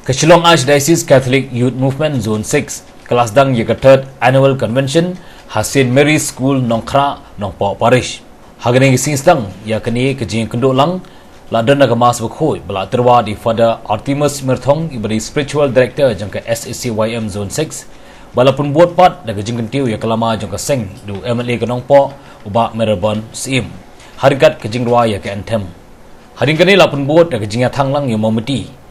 Kecilong Archdiocese Catholic Youth Movement Zone 6 kelas dang ye third annual convention Hasin Mary School Nongkra Nongpo Parish. Hagani gising dang ya kini kejing kenduk lang ladan nagamas bekhoi bela terwa di Father Artemus Mirthong ibadi spiritual director jangka SACYM Zone 6 balapun buat pat da kejing kentiu ya kelama jangka seng du MLA ke Nongpo ubak Merabon Sim. Harikat kejing rua ya ke Anthem. Hari kini lapun buat da kejing thang lang ya mometi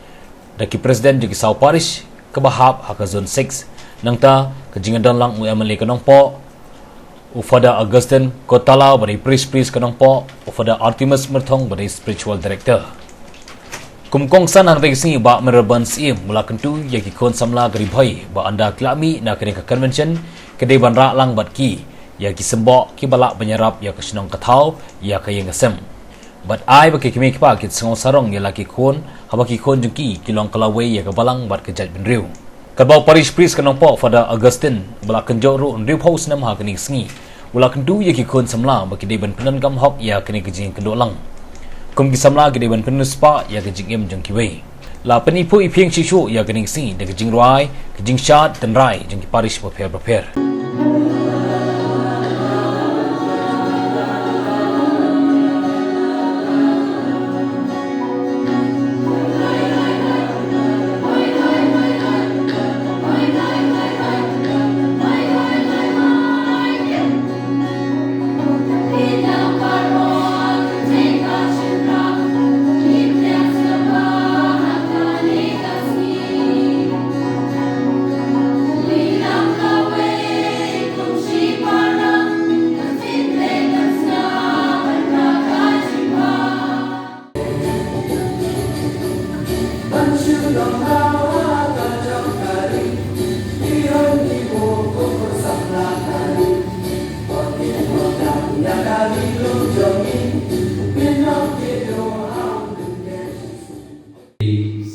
Daki Presiden di Kisau Parish kebahap haka Zone 6 nangta kejingan dan lang UMLA Kenongpo Ufada Augustine Kotala beri priest Kenongpo Ufada Artemus Mirthong beri spiritual director kumkong san hang sini ba Merabon Sim mula kentu yaki kon samla garibhai ba anda klami na kini ke convention kedai banra lang batki yaki sembok ki balak penyerap ya kesenong kathau ya kayeng kesem But I bagi kami kipa kit sengong sarong ya laki kon habaki kon jengki kilong kalawai ya kebalang bat kejat benriu. Kerbau parish priest Kenongpo Father Augustine bala kenjok ru riu paus nam ha kini sengi. Ula kendu ya ki kon samla bagi de ban penan kam hok ya kini kejing kendok lang. Kum ki samla gede ban penu spa ya kejing em jengki wei. La penipu ipieng shishu ya kini sengi de kejing ruai, kejing syat dan rai jengki parish prepare.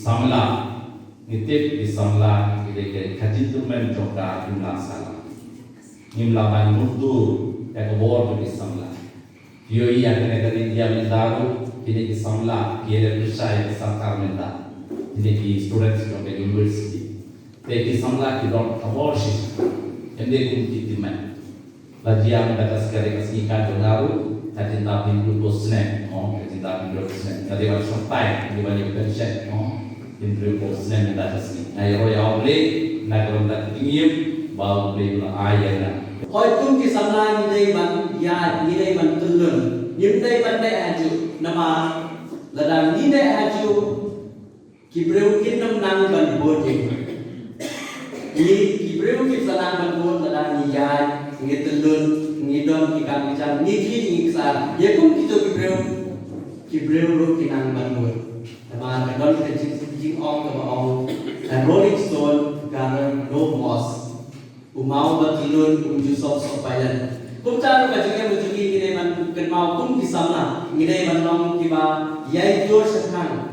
Samla nitip di samla kita kaji turmen jokda jumlah salah jumlah ban mutu ek bor di samla yo iya kene dari dia mendaru kini di samla kira rusai sarkar menda ini di students of the university di samla ki dot abortion ende kunti timan lajia mendata sekali kasikan dengaru kaji tapi dulu snack kaji tapi dulu snack tadi waktu sampai di banyak pension Indri Posnen dan Dasni. Ayah roya oleh nak ronda tinggi, bau oleh gula ayah na. Koi kum ki samla ni dai ban ya ni dai ban tulun. Ni dai ban dai aju nama ladang ni dai aju ki breu kin nam nang ban bote. Ni ki breu ki salang ban bot ladang ni ya ni tulun ni don ki kam chan ni ki ni sar. Ye kum ki to ki breu ro ki nang ban bot. Nama don ki of the and Rolling Stone garden no moss. Umau batulun umjusop sopayan. Kumtaru kajengnya mujuki ngide man kenmau kum kisama ngide man long kiba yai jor sekhang